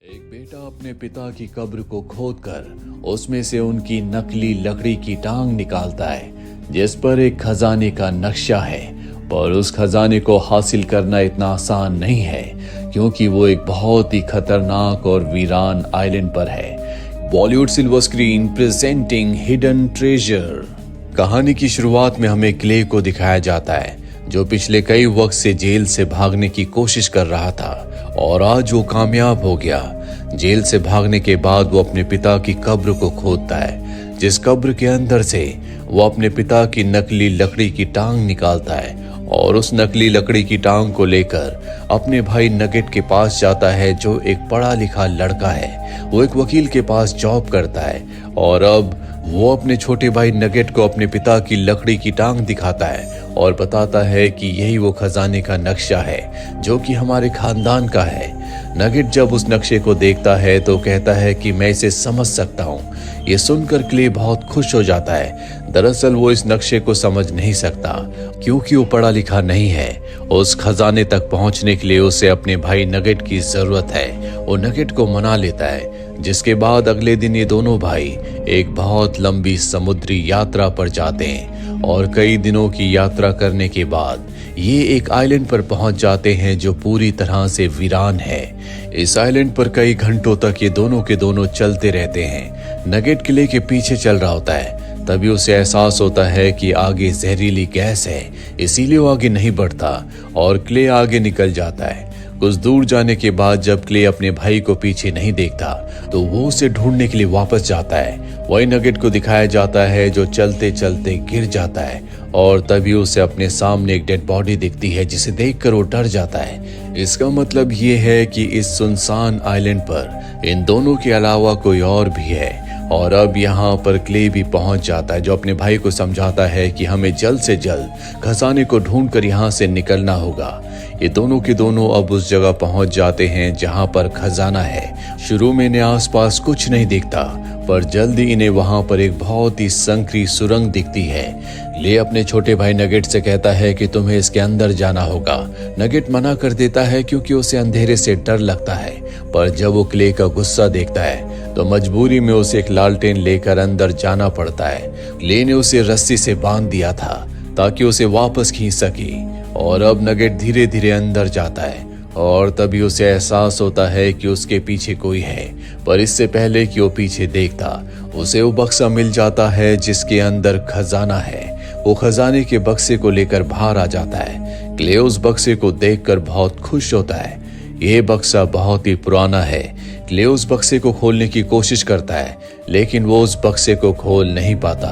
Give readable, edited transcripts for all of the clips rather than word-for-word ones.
एक बेटा अपने पिता की कब्र को खोदकर उसमें से उनकी नकली लकड़ी की टांग निकालता है जिस पर एक खजाने का नक्शा है। पर उस खजाने को हासिल करना इतना आसान नहीं है क्योंकि वो एक बहुत ही खतरनाक और वीरान आइलैंड पर है। Bollywood silver screen presenting hidden treasure. कहानी की शुरुआत में हमें क्ले को दिखाया जाता है जो पिछले कई वक्त से जेल से भागने की कोशिश कर रहा था और आज वो कामयाब हो गया। जेल से भागने के बाद वो अपने पिता की कब्र को खोदता है जिस कब्र के अंदर से वो अपने पिता की नकली लकड़ी की टांग निकालता है और उस नकली लकड़ी की टांग को लेकर अपने भाई नगेट के पास जाता है जो एक पढ़ा लिखा लड़का है। वो एक वकील के पास जॉब करता है और अब वो अपने छोटे भाई नगेट को अपने पिता की लकड़ी की टांग दिखाता है और बताता है कि यही वो खजाने का नक्शा है जो कि हमारे खानदान का है। नगेट जब उस नक्शे को देखता है तो कहता है कि मैं इसे समझ सकता हूँ। ये सुनकर क्ले बहुत खुश हो जाता है। दरअसल वो इस नक्शे को समझ नहीं सकता क्योंकि वो पढ़ा लिखा नहीं है। उस खजाने तक पहुंचने के लिए उसे अपने भाई नगेट की जरूरत है। वो नगेट को मना लेता है जिसके बाद अगले दिन ये दोनों भाई एक बहुत लंबी समुद्री यात्रा पर जाते हैं और कई दिनों की यात्रा करने के बाद ये एक आइलैंड पर पहुंच जाते हैं जो पूरी तरह से वीरान है। इस आइलैंड पर कई घंटों तक ये दोनों के दोनों चलते रहते हैं। नगेट किले के पीछे चल रहा होता है तभी उसे एहसास होता है कि आगे जहरीली गैस है, इसीलिए वो आगे नहीं बढ़ता और क्ले आगे निकल जाता है। कुछ दूर जाने के बाद जब क्ले अपने भाई को पीछे नहीं देखता तो वो उसे ढूंढने के लिए वापस जाता है। वही नगेट को दिखाया जाता है जो चलते चलते गिर जाता है और तभी उसे अपने सामने एक डेड बॉडी दिखती है जिसे देखकर वो डर जाता है। इसका मतलब ये है कि इस सुनसान आइलैंड पर इन दोनों के अलावा कोई और भी है। और अब यहाँ पर क्ले भी पहुंच जाता है जो अपने भाई को समझाता है कि हमें जल्द से जल्द खजाने को ढूंढकर यहाँ से निकलना होगा। ये दोनों के दोनों अब उस जगह पहुंच जाते हैं जहाँ पर खजाना है। शुरू में इन्हें आसपास कुछ नहीं दिखता पर जल्दी इन्हें वहां पर एक बहुत ही संकरी सुरंग दिखती है। ले अपने छोटे भाई नगेट से कहता है कि तुम्हें इसके अंदर जाना होगा। नगेट मना कर देता है क्योंकि उसे अंधेरे से डर लगता है पर जब वो क्ले का गुस्सा देखता है तो मजबूरी में उसे एक लालटेन लेकर अंदर जाना पड़ता है। क्ले ने उसे रस्सी से बांध दिया था ताकि उसे वापस खींच सके और अब नगेट धीरे धीरे अंदर जाता है और तभी उसे एहसास होता है कि उसके पीछे कोई है। पर इससे पहले कि वो पीछे देखता उसे वो बक्सा मिल जाता है जिसके अंदर खजाना है। वो खजाने के बक्से को लेकर बाहर आ जाता है। क्ले उस बक्से को देखकर बहुत खुश होता है। ये बक्सा बहुत ही पुराना है। क्ले उस बक्से को खोलने की कोशिश करता है लेकिन वो उस बक्से को खोल नहीं पाता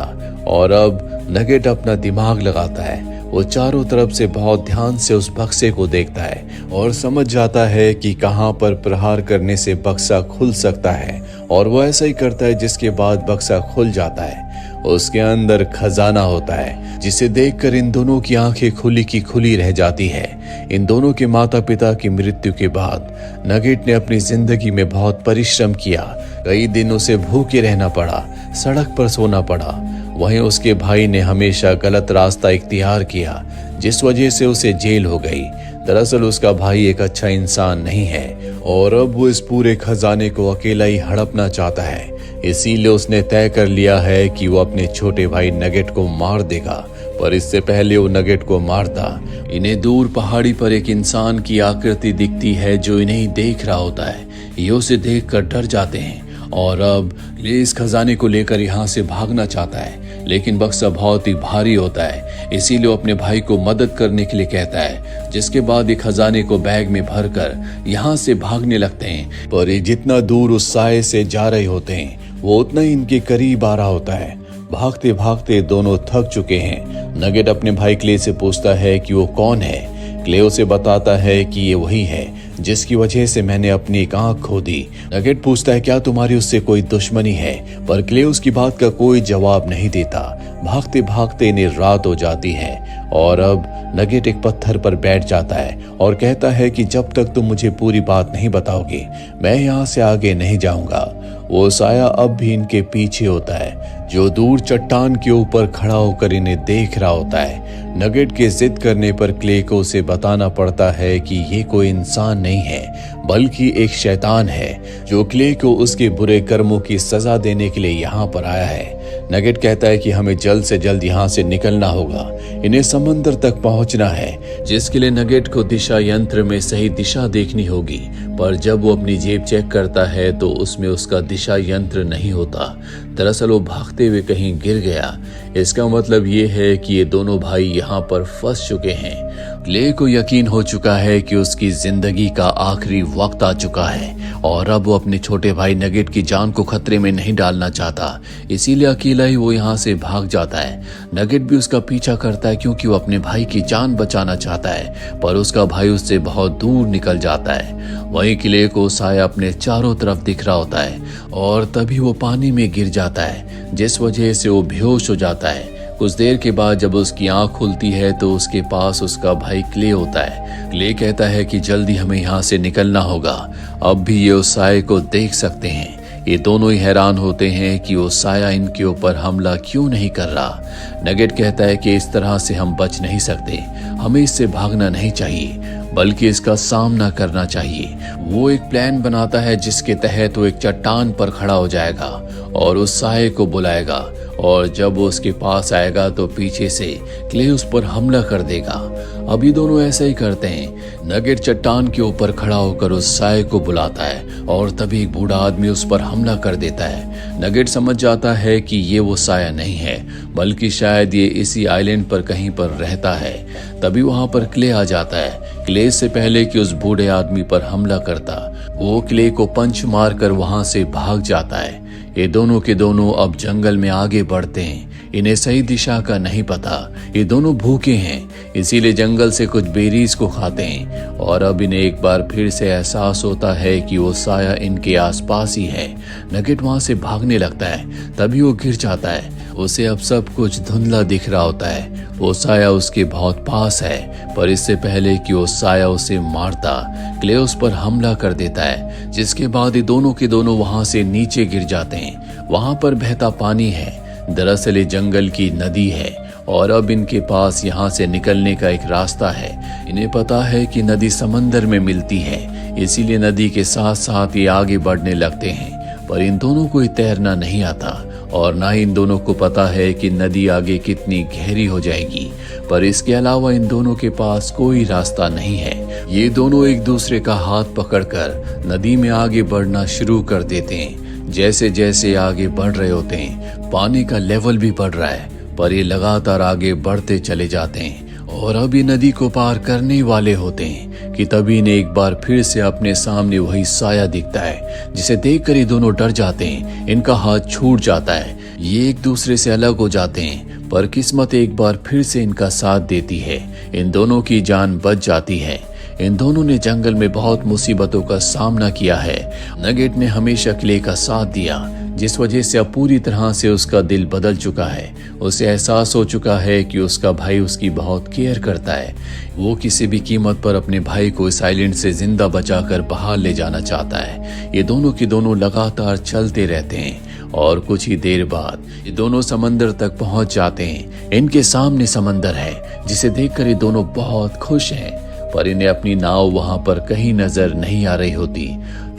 और अब नगेट अपना दिमाग लगाता है। वो चारों तरफ से बहुत ध्यान से उस बक्से को देखता है और समझ जाता है कि कहां पर प्रहार करने से बक्सा खुल सकता है और वो ऐसा ही करता है जिसके बाद बक्सा खुल जाता है। उसके अंदर खजाना होता है जिसे देखकर इन दोनों की आंखें खुली की खुली रह जाती है। इन दोनों के माता पिता की मृत्यु के बाद नगेट ने अपनी जिंदगी में बहुत परिश्रम किया। कई दिन उसे भूखे रहना पड़ा, सड़क पर सोना पड़ा। वहीं उसके भाई ने हमेशा गलत रास्ता इख्तियार किया जिस वजह से उसे जेल हो गई। दरअसल उसका भाई एक अच्छा इंसान नहीं है और अब वो इस पूरे खजाने को अकेला ही हड़पना चाहता है। इसीलिए उसने तय कर लिया है कि वो अपने छोटे भाई नगेट को मार देगा। पर इससे पहले वो नगेट को मारता इन्हें दूर पहाड़ी पर एक इंसान की आकृति दिखती है जो इन्हें देख रहा होता है। ये उसे देखकर डर जाते हैं और अब ले इस खजाने को लेकर यहाँ से भागना चाहता है लेकिन बक्सा बहुत ही भारी होता है। इसीलिए वो अपने भाई को मदद करने के लिए कहता है जिसके बाद ये खजाने को बैग में भरकर यहाँ से भागने लगते हैं। पर ये जितना दूर उस साए से जा रहे होते हैं वो उतना ही इनके करीब आ रहा होता है। भागते भागते दोनों थक चुके हैं। नगेट अपने भाई क्ले से पूछता है कि वो कौन है। क्ले उसे बताता है कि ये वही है जिसकी वजह से मैंने अपनी एक आंख खो दी। नगेट पूछता है क्या तुम्हारी उससे कोई दुश्मनी है पर क्ले उसकी बात का कोई जवाब नहीं देता। भागते भागते इन्हें रात हो जाती है और अब नगेट एक पत्थर पर बैठ जाता है और कहता है कि जब तक तुम मुझे पूरी बात नहीं बताओगे मैं यहाँ से आगे नहीं जाऊंगा। वो साया अब भी इनके पीछे होता है जो दूर चट्टान के ऊपर खड़ा होकर इन्हें देख रहा होता है। नगेट के जिद करने पर क्ले को उसे बताना पड़ता है कि ये कोई इंसान नहीं है बल्कि एक शैतान है जो क्ले को उसके बुरे कर्मों की सजा देने के लिए यहाँ पर आया है। नगेट कहता है कि हमें जल्द से जल्द यहाँ से निकलना होगा, इन्हें समंदर तक पहुंचना है, जिसके लिए नगेट को दिशा यंत्र में सही दिशा देखनी होगी। पर जब वो अपनी जेब चेक करता है तो उसमें उसका दिशा यंत्र नहीं होता। दरअसल वो भागते हुए कहीं गिर गया। इसका मतलब ये है कि ये दोनों भाई यहाँ पर फंस चुके हैं। क्ले को यकीन हो चुका है कि उसकी जिंदगी का आखिरी वक्त आ चुका है और अब वो अपने छोटे भाई नगेट की जान को खतरे में नहीं डालना चाहता, इसीलिए अकेला ही वो यहाँ से भाग जाता है। नगेट भी उसका पीछा करता है क्योंकि वो अपने भाई की जान बचाना चाहता है, पर उसका भाई उससे बहुत दूर निकल जाता है। वहीं क्ले को साया अपने चारों तरफ दिख रहा होता है और तभी वो पानी में गिर जाता है, जिस वजह से वो बेहोश हो जाता है। कुछ देर के बाद जब उसकी आंख खुलती है तो उसके पास उसका भाई क्ले होता है। क्ले कहता है कि जल्दी हमें यहाँ से निकलना होगा, अब भी ये उस साये को देख सकते हैं। ये दोनों ही हैरान होते हैं कि वो साया इनके ऊपर हमला क्यों नहीं कर रहा। नगेट कहता है कि इस तरह से हम बच नहीं सकते, हमें इससे भागना नहीं चाहिए बल्कि इसका सामना करना चाहिए। वो एक प्लान बनाता है जिसके तहत वो एक चट्टान पर खड़ा हो जाएगा और उस साये को बुलाएगा, और जब वो उसके पास आएगा तो पीछे से क्ले उस पर हमला कर देगा। अभी दोनों ऐसा ही करते हैं। नगेट चट्टान के ऊपर खड़ा होकर उस साये को बुलाता है और तभी एक बूढ़ा आदमी उस पर हमला कर देता है। नगेट समझ जाता है कि ये वो साया नहीं है बल्कि शायद ये इसी आइलैंड पर कहीं पर रहता है। तभी वहां पर क्ले आ जाता है। क्ले से पहले कि उस बूढ़े आदमी पर हमला करता, वो क्ले को पंच मारकर वहां से भाग जाता है। ये दोनों के दोनों अब जंगल में आगे बढ़ते हैं। इन्हें सही दिशा का नहीं पता, ये दोनों भूखे हैं, इसीलिए जंगल से कुछ बेरीज को खाते हैं और अब इन्हें एक बार फिर से एहसास होता है कि वो साया इनके आसपास ही है। नगेट वहां से भागने लगता है, तभी वो गिर जाता है। उसे अब सब कुछ धुंधला दिख रहा होता है। वो साया उसके बहुत पास है, पर इससे पहले कि वो साया उसे मारता, क्ले उस पर हमला कर देता है, जिसके बाद ये दोनों के दोनों वहां से नीचे गिर जाते हैं। वहां पर बहता पानी है, दरअसल ये जंगल की नदी है और अब इनके पास यहाँ से निकलने का एक रास्ता है। इन्हें पता है कि नदी समंदर में मिलती है, इसीलिए नदी के साथ साथ ये आगे बढ़ने लगते हैं। पर इन दोनों को तैरना नहीं आता और ना ही इन दोनों को पता है कि नदी आगे कितनी गहरी हो जाएगी। पर इसके अलावा इन दोनों के पास कोई रास्ता नहीं है। ये दोनों एक दूसरे का हाथ पकड़कर नदी में आगे बढ़ना शुरू कर देते हैं। जैसे जैसे आगे बढ़ रहे होते हैं, पानी का लेवल भी बढ़ रहा है, पर ये लगातार आगे बढ़ते चले जाते हैं और अब ये नदी को पार करने वाले होते हैं कि तभी इन्हें एक बार फिर से अपने सामने वही साया दिखता है, जिसे देखकर ये दोनों डर जाते हैं। इनका हाथ छूट जाता है, ये एक दूसरे से अलग हो जाते हैं, पर किस्मत एक बार फिर से इनका साथ देती है। इन दोनों की जान बच जाती है। इन दोनों ने जंगल में बहुत मुसीबतों का सामना किया है। नगेट ने हमेशा क्ले का साथ दिया, जिस वजह से अब पूरी तरह से उसका दिल बदल चुका है। उसे एहसास हो चुका है कि उसका भाई उसकी बहुत केयर करता है। वो किसी भी कीमत पर अपने भाई को इस आइलैंड से जिंदा बचाकर बाहर ले जाना चाहता है। ये दोनों के दोनों लगातार चलते रहते हैं और कुछ ही देर बाद ये दोनों समंदर तक पहुंच जाते हैं। इनके सामने समंदर है, जिसे देखकर ये दोनों बहुत खुश हैं, पर इन्हें अपनी नाव वहां पर कहीं नजर नहीं आ रही होती।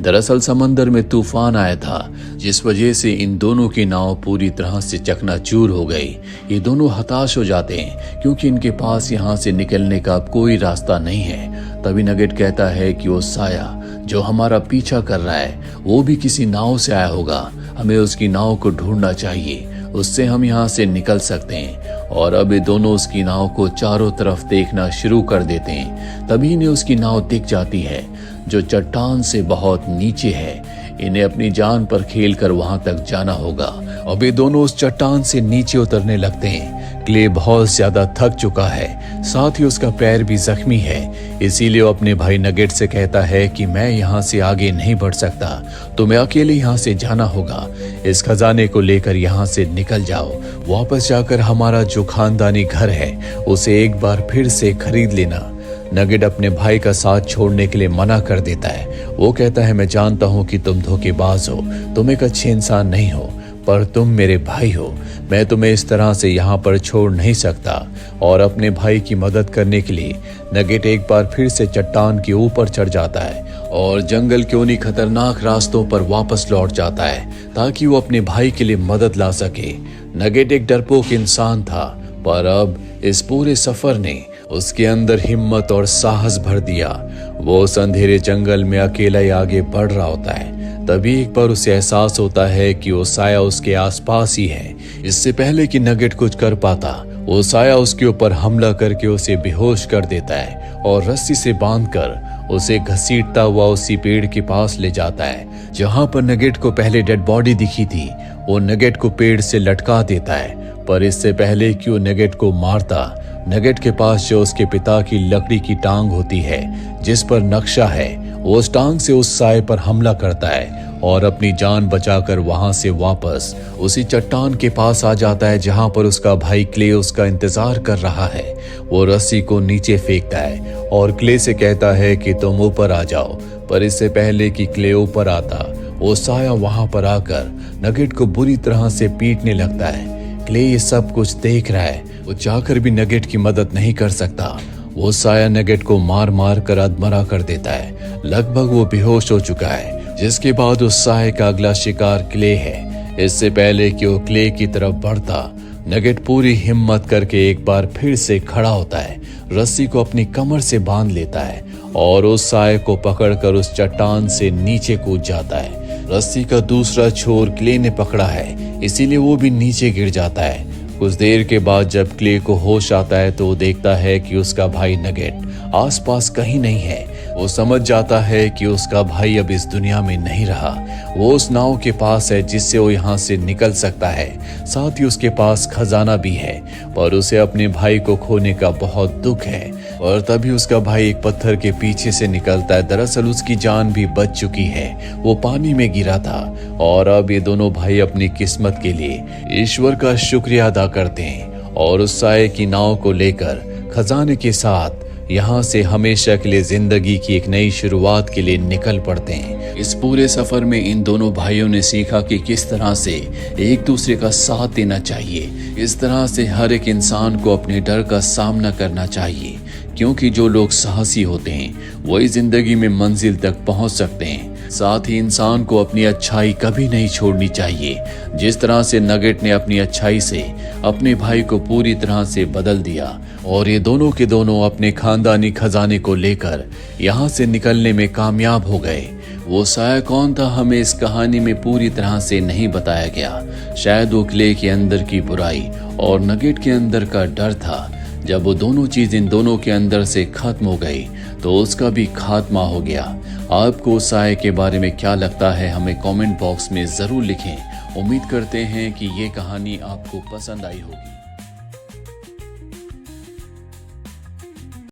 दरअसल समंदर में तूफान आया था, जिस वजह से इन दोनों की नाव पूरी तरह से चकनाचूर हो गई। ये दोनों हताश हो जाते हैं क्योंकि इनके पास यहाँ से निकलने का अब कोई रास्ता नहीं है। तभी नगेट कहता है कि वो साया जो हमारा पीछा कर रहा है वो भी किसी नाव से आया होगा, हमें उसकी नाव को ढूंढना चाहिए, उससे हम यहाँ से निकल सकते हैं। और अब ये दोनों उसकी नाव को चारों तरफ देखना शुरू कर देते हैं। तभी इन्हें उसकी नाव दिख जाती है जो चट्टान से बहुत नीचे है। इन्हें अपनी जान पर खेलकर वहां तक जाना होगा। अब ये दोनों उस चट्टान से नीचे उतरने लगते हैं। क्ले बहुत ज्यादा थक चुका है, साथ ही उसका पैर भी जख्मी है, इसीलिए वो अपने भाई नगेट से कहता है कि मैं यहाँ से आगे नहीं बढ़ सकता, तुम्हें अकेले यहाँ से जाना होगा। इस खजाने को लेकर यहाँ से निकल जाओ, वापस जाकर हमारा जो खानदानी घर है उसे एक बार फिर से खरीद लेना। नगेट अपने भाई का साथ छोड़ने के लिए मना कर देता है। वो कहता है, मैं जानता हूँ कि तुम धोखेबाज हो, तुम एक अच्छे इंसान नहीं हो, पर तुम मेरे भाई हो, मैं तुम्हें इस तरह से यहाँ पर छोड़ नहीं सकता। और अपने भाई की मदद करने के लिए नगेट एक बार फिर से चट्टान के ऊपर चढ़ जाता है और जंगल के उन्हीं खतरनाक रास्तों पर वापस लौट जाता है ताकि वो अपने भाई के लिए मदद ला सके। नगेट एक डरपोक इंसान था, पर अब इस पूरे सफर ने उसके अंदर हिम्मत और साहस भर दिया। वो उस अंधेरे जंगल में अकेला ही आगे बढ़ रहा होता है। तभी एक बार उसे एहसास होता है कि वो साया उसके आसपास ही है। इससे पहले कि नगेट कुछ कर पाता, वो साया उसके ऊपर हमला करके उसे बेहोश कर देता है और रस्सी से बांधकर उसे घसीटता हुआ उसी पेड़ के पास ले जाता है जहां पर नगेट को पहले डेड बॉडी दिखी थी। वो नगेट को पेड़ से लटका देता है, पर इससे पहले कि वो नगेट को मारता, नगेट के पास जो उसके पिता की लकड़ी की टांग होती है जिस पर नक्शा है, वो उस टांग से उस साए पर हमला करता है और अपनी जान बचाकर वहां से वापस उसी चट्टान के पास आ जाता है जहां पर उसका भाई क्ले उसका इंतजार कर रहा है। वो रस्सी को नीचे फेंकता है और क्ले से कहता है कि तुम ऊपर आ जाओ, पर इससे पहले कि क्ले ऊपर आता, वो साया वहां पर आकर नगेट को बुरी तरह से पीटने लगता है। क्ले ये सब कुछ देख रहा है, वो चाहकर भी नगेट की मदद नहीं कर सकता। वो साया नगेट को मार मार कर अधमरा कर देता है। लगभग वो बेहोश हो चुका है, जिसके बाद उस साये का अगला शिकार क्ले है। इससे पहले कि वो क्ले की तरफ बढ़ता, नगेट पूरी हिम्मत करके एक बार फिर से खड़ा होता है, रस्सी को अपनी कमर से बांध लेता है और उस साये को पकड़कर उस चट्टान से नीचे कूद जाता है। रस्सी का दूसरा छोर क्ले ने पकड़ा है, इसीलिए वो भी नीचे गिर जाता है। कुछ देर के बाद जब क्ले को होश आता है तो वो देखता है कि उसका भाई नगेट आसपास कहीं नहीं है। वो समझ जाता है कि उसका भाई अब इस दुनिया में नहीं रहा। वो उस नाव के पास है जिससे वो यहाँ से निकल सकता है, साथ ही उसके पास खजाना भी है, पर उसे अपने भाई को खोने का बहुत दुख है। और तभी उसका भाई एक पत्थर के पीछे से निकलता है। दरअसल उसकी जान भी बच चुकी है, वो पानी में गिरा था और अब ये दोनों भाई अपनी किस्मत के लिए ईश्वर का शुक्रिया अदा करते हैं और उस साये की नाव को लेकर खजाने के साथ यहाँ से हमेशा के लिए जिंदगी की एक नई शुरुआत के लिए निकल पड़ते हैं। इस पूरे सफर में इन दोनों भाइयों ने सीखा कि किस तरह से एक दूसरे का साथ देना चाहिए, इस तरह से हर एक इंसान को अपने डर का सामना करना चाहिए, क्योंकि जो लोग साहसी होते हैं वही जिंदगी में मंजिल तक पहुंच सकते हैं। साथ ही इंसान को अपनी अच्छाई कभी नहीं छोड़नी चाहिए। जिस तरह से नगेट ने अपनी अच्छाई से अपने भाई को पूरी तरह से बदल दिया और ये दोनों के दोनों अपने खानदानी खजाने को लेकर यहाँ से निकलने में कामयाब हो गए। वो साया कौन था हमें इस कहानी में पूरी तरह से नहीं बताया गया। शायद वो क्ले के अंदर की बुराई और नगेट के अंदर का डर था। जब वो दोनों चीज इन दोनों के अंदर से खत्म हो गई तो उसका भी खात्मा हो गया। आपको साये के बारे में क्या लगता है हमें कमेंट बॉक्स में जरूर लिखें। उम्मीद करते हैं कि ये कहानी आपको पसंद आई होगी।